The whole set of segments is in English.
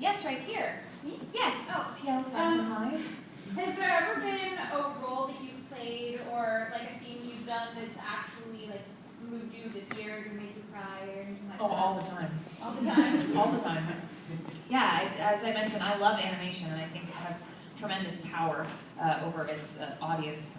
Yes, right here. Me? Yes. Oh. It's Yellow Phantom Hive. Has there ever been a role that you've played or like a scene you've done that's actually like moved you to tears or made you cry or anything like that? Oh, all the time. All the time? All the time. Yeah, as I mentioned, I love animation, and I think it has tremendous power over its audience.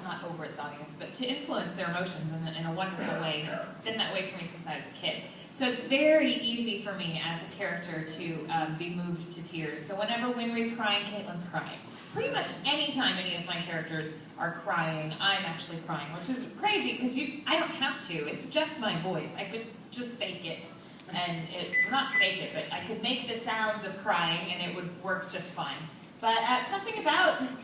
Not over its audience, but to influence their emotions in a wonderful way. And it's been that way for me since I was a kid. So it's very easy for me as a character to be moved to tears. So whenever Winry's crying, Caitlin's crying. Pretty much any time any of my characters are crying, I'm actually crying, which is crazy because I don't have to. It's just my voice. I could just fake it. And not fake it, but I could make the sounds of crying and it would work just fine. But something about just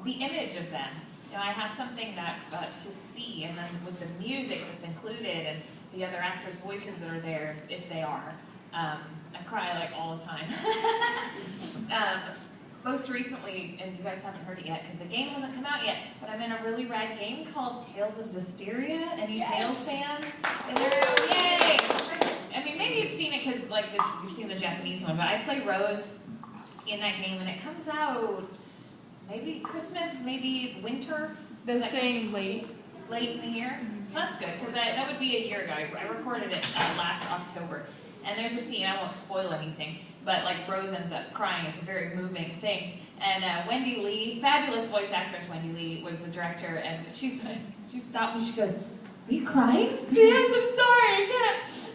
the image of them. You know, I have something that to see, and then with the music that's included and the other actors' voices that are there, if they are. I cry like all the time. Most recently, and you guys haven't heard it yet because the game hasn't come out yet, but I'm in a really rad game called Tales of Zestiria. Any Tales fans? Yay! I mean, maybe you've seen it because like you've seen the Japanese one, but I play Rose in that game, and it comes out maybe Christmas, maybe winter. They're saying late in the year. That's good because that would be a year ago. I recorded it last October, and there's a scene. I won't spoil anything, but like Rose ends up crying. It's a very moving thing. And Wendy Lee, fabulous voice actress Wendy Lee, was the director, and she stopped me. She goes, "Are you crying?" Yes, I'm sorry.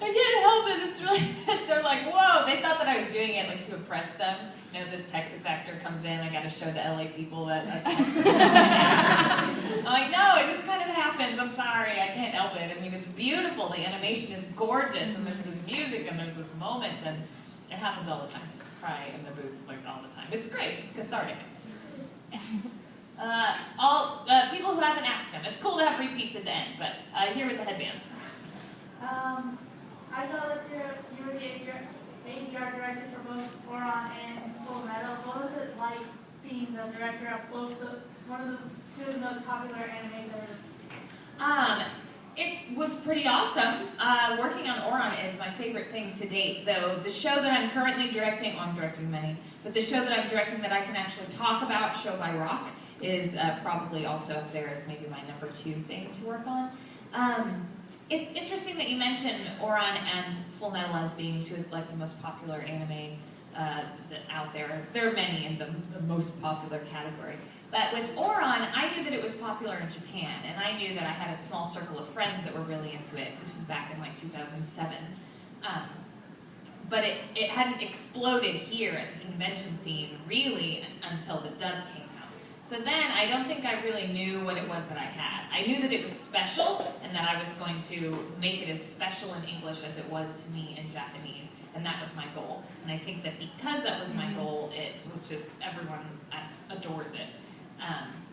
I can't help it. It's really. They're like, whoa. They thought that I was doing it like to impress them. You know, this Texas actor comes in. I got to show the LA people that that's Texas. I'm like, no, it just kind of happens. I'm sorry. I can't help it. I mean, it's beautiful. The animation is gorgeous, and there's this music, and there's this moment, and it happens all the time. I cry in the booth like all the time. It's great. It's cathartic. Yeah. People who haven't asked them. It's cool to have repeats at the end, but here with the headband. I saw that you were the ADR director for both Oron and Full Metal. What was it like being the director of both two of the most popular anime that It was pretty awesome. Working on Oron is my favorite thing to date, though the show that I'm currently directing, I'm directing many, but the show that I'm directing that I can actually talk about, Show by Rock, is probably also up there as maybe my number 2 thing to work on. It's interesting that you mentioned Oron and Full Metal as being two of like the most popular anime out there. There are many in the most popular category. But with Oron, I knew that it was popular in Japan, and I knew that I had a small circle of friends that were really into it. This was back in like 2007. But it hadn't exploded here at the convention scene really until the dub came out. So then I don't think I really knew what it was that I had. I knew that it was special and that I was going to make it as special in English as it was to me in Japanese, and that was my goal. And I think that because that was my goal, it was just everyone adores it.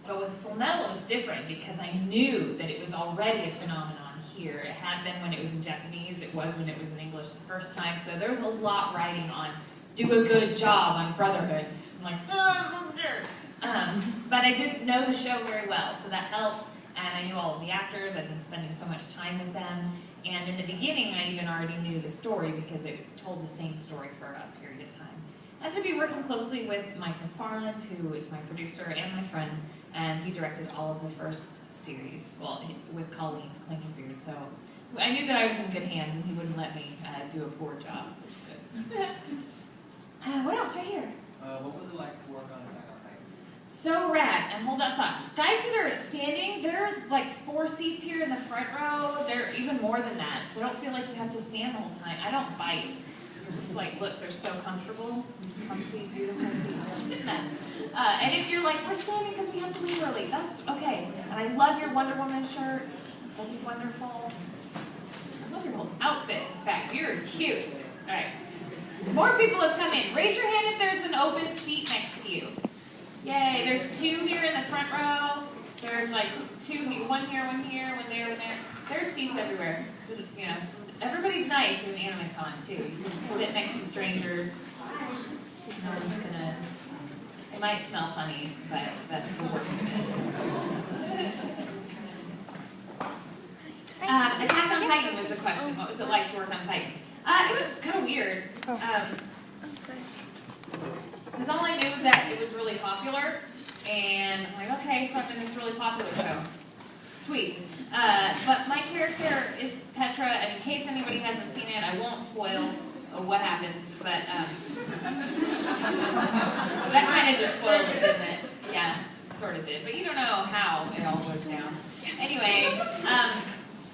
But with Full Metal it was different because I knew that it was already a phenomenon here. It had been when it was in Japanese, it was when it was in English the first time, so there was a lot riding on do a good job on Brotherhood. I'm like, oh, I'm so scared. But I didn't know the show very well, so that helped, and I knew all of the actors. I'd been spending so much time with them, and in the beginning I even already knew the story because it told the same story for a period of time. And to be working closely with Mike McFarland, who is my producer and my friend, and he directed all of the first series, well, with Colleen Clinking Beard, so I knew that I was in good hands and he wouldn't let me do a poor job. What else right here? What was it like to work on Attack on Titan? So rad, and hold that thought. Guys that are standing, there's like 4 seats here in the front row. There are even more than that, so don't feel like you have to stand the whole time. I don't bite. You're just like, look, they're so comfortable. These comfy, beautiful seats. Sit in them. And if you're like, we're standing because we have to leave early, that's okay. And I love your Wonder Woman shirt. That's wonderful. I love your whole outfit, in fact. You're cute. All right. More people have come in. Raise your hand if there's an open seat next to you. Yay, there's 2 here in the front row. There's like 2 here, one here, one there, one there. There's seats everywhere. So, you know, everybody's nice in AnimeCon too. You can sit next to strangers. No one's gonna, it might smell funny, but that's the worst of it. Attack on Titan was the question. What was it like to work on Titan? It was kind of weird. Because all I knew was that it was really popular, and I'm like, okay, so I'm in this really popular show. Sweet. But my character is Petra, and in case anybody hasn't seen it, I won't spoil what happens, but that kind of just spoiled it, didn't it? Yeah, sort of did. But you don't know how it all goes down. Anyway,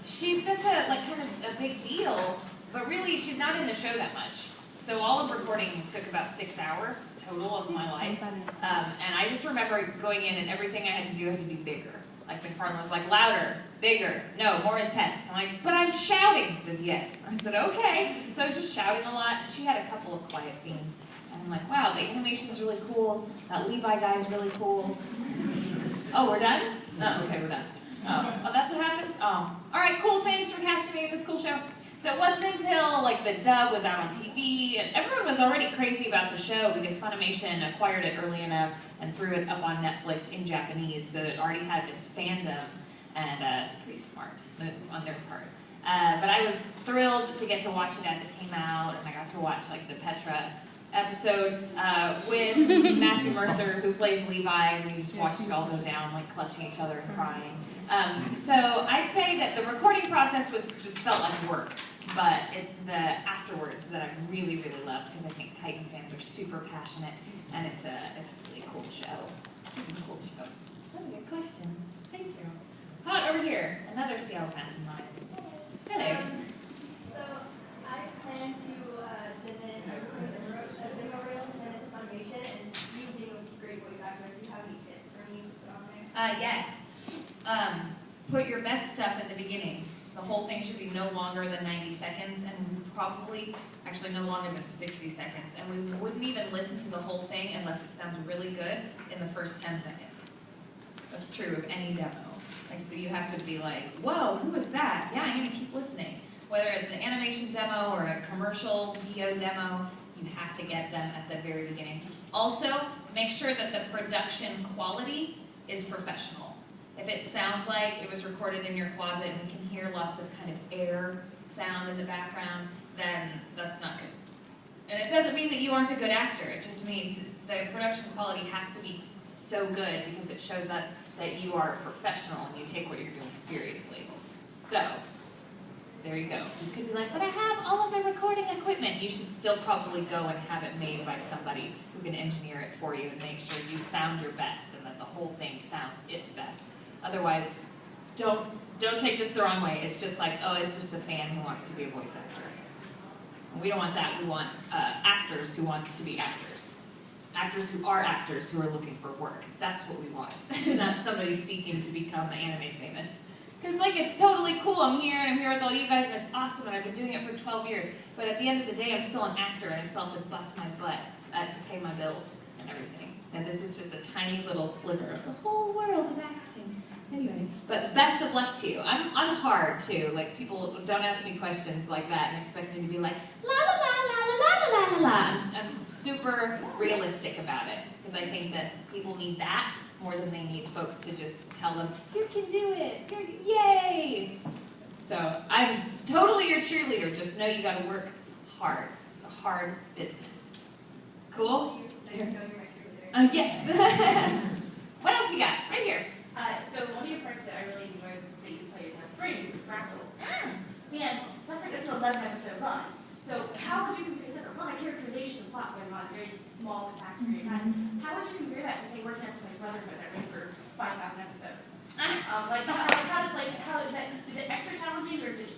she's such a, like, kind of a big deal, but really she's not in the show that much. So all of recording took about 6 hours total of my life. And I just remember going in and everything I had to do had to be bigger. Like McFarlane was like, louder, bigger, no, more intense. I'm like, but I'm shouting. He said, yes. I said, okay. So I was just shouting a lot. She had a couple of quiet scenes. And I'm like, wow, the animation's really cool. That Levi guy's really cool. Oh, we're done? Oh, okay, we're done. Oh, that's what happens? Oh. All right, cool, thanks for casting me in this cool show. So it wasn't until like the dub was out on TV, and everyone was already crazy about the show because Funimation acquired it early enough and threw it up on Netflix in Japanese, so it already had this fandom, and it's pretty smart move on their part. But I was thrilled to get to watch it as it came out, and I got to watch like the Petra episode with Matthew Mercer, who plays Levi, and we just watched it all go down, like clutching each other and crying. So I'd say that the recording process just felt like work, but it's the afterwards that I really, really love because I think Titan fans are super passionate, and it's a really cool show. Super cool show. That's a good question. Thank you. Hot over here. Another Seattle fan in mind. Hello. So I plan to send in a demo reel to send it to Funimation, and you being a great voice actor, do you have any tips for me to put on there? Yes. Put your best stuff in the beginning. The whole thing should be no longer than 90 seconds, and probably actually no longer than 60 seconds. And we wouldn't even listen to the whole thing unless it sounds really good in the first 10 seconds. That's true of any demo. Like, so you have to be like, whoa, who is that? Yeah, I'm gonna keep listening. Whether it's an animation demo or a commercial VO demo, you have to get them at the very beginning. Also, make sure that the production quality is professional. If it sounds like it was recorded in your closet and we can hear lots of kind of air sound in the background, then that's not good. And it doesn't mean that you aren't a good actor. It just means the production quality has to be so good because it shows us that you are a professional and you take what you're doing seriously. So, there you go. You could be like, but I have all of the recording equipment. You should still probably go and have it made by somebody who can engineer it for you and make sure you sound your best and that the whole thing sounds its best. Otherwise, don't take this the wrong way. It's just like, oh, it's just a fan who wants to be a voice actor. And we don't want that. We want actors who want to be actors. Actors who are actors who are looking for work. That's what we want. Not somebody seeking to become anime famous. Because, like, it's totally cool. I'm here, and I'm here with all you guys, and it's awesome, and I've been doing it for 12 years. But at the end of the day, I'm still an actor, and I still have to bust my butt to pay my bills and everything. And this is just a tiny little sliver of the whole world of acting. Anyway, but best of luck to you. I'm hard, too. Like, people don't ask me questions like that and expect me to be like, la la la la la la la la la. I'm super realistic about it, because I think that people need that more than they need folks to just tell them, you can do it, yay! So I'm totally your cheerleader, just know you gotta work hard. It's a hard business. Cool? Nice to know you're my cheerleader. Yes. What else you got? Right here. So one of your parts that I really enjoyed that you played is a frame, Fractal. Man, that's like it's an 11 episode run. So how would you compare, it's like a lot of characterization and plot going on, very small compact period of time. How would you compare that to say working as like Brotherhood that ran for 5,000 episodes? How is that, is it extra challenging or is it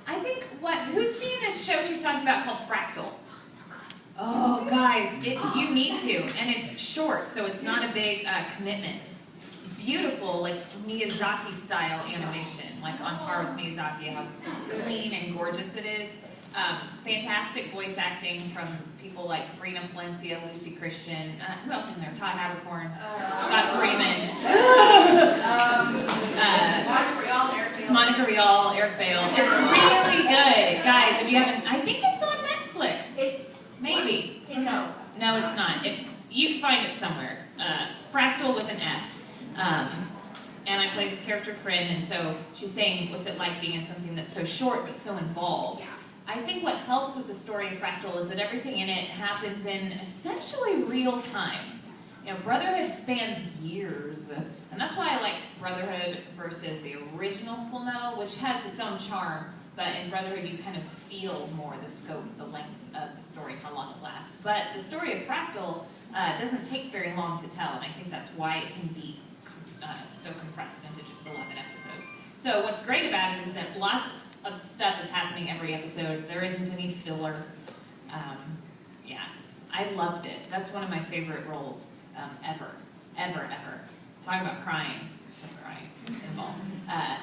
I think who's seen this show she's talking about called Fractal? Oh, guys, you need to, and it's short, so it's not a big commitment. Beautiful, like Miyazaki-style animation, like on par with Miyazaki, how clean and gorgeous it is. Fantastic voice acting from people like Brina Palencia, Lucy Christian, who else in there? Todd Habercorn, Scott Freeman, Monica Rial, Eric Bale. It's really good, guys. If you haven't, I think it's on Netflix. Maybe. No, it's not. You can find it somewhere. Fractal with an F. And I played this character Fryn, and so she's saying, what's it like being in something that's so short but so involved? I think what helps with the story of Fractal is that everything in it happens in essentially real time. You know, Brotherhood spans years, and that's why I like Brotherhood versus the original Full Metal, which has its own charm, but in Brotherhood you kind of feel more the scope, the length of the story, how long it lasts. But the story of Fractal doesn't take very long to tell, and I think that's why it can be so compressed into just 11 episodes. So what's great about it is that lots of stuff is happening every episode. There isn't any filler. Yeah, I loved it. That's one of my favorite roles ever. Talking about crying, there's some crying involved.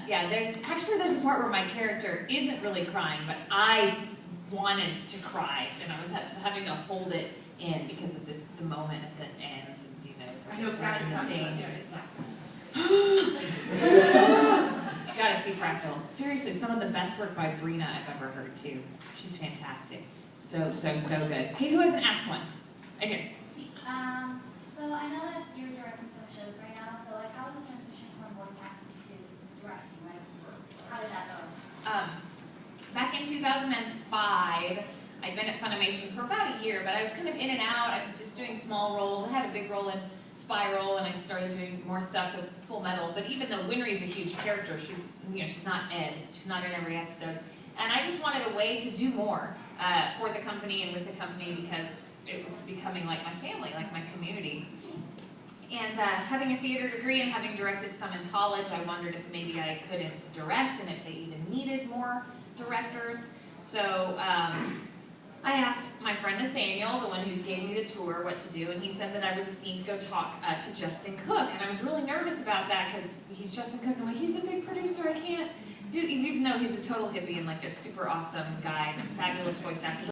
Yeah, there's a part where my character isn't really crying, but I wanted to cry, and I was having to hold it in because of the moment at the end, and, you know, I know exactly what you're talking You gotta see Fractal. Seriously, some of the best work by Brina I've ever heard too. She's fantastic. So good. Okay, who hasn't asked one? Okay. So I know that you're directing some shows right now, so like how was the transition from voice acting to directing? Like how did that go? Back in 2005, I'd been at Funimation for about a year, but I was kind of in and out. I was just doing small roles. I had a big role in Spiral, and I started doing more stuff with Full Metal. But even though Winry's a huge character, she's not Ed. She's not in every episode. And I just wanted a way to do more for the company and with the company because it was becoming like my family, like my community. And having a theater degree and having directed some in college, I wondered if maybe I couldn't direct and if they even needed more directors. So I asked my friend Nathaniel, the one who gave me the tour, what to do, and he said that I would just need to go talk to Justin Cook. And I was really nervous about that because he's Justin Cook, and I'm like, he's the big producer, I can't do, even though he's a total hippie and like a super awesome guy and a fabulous voice actor.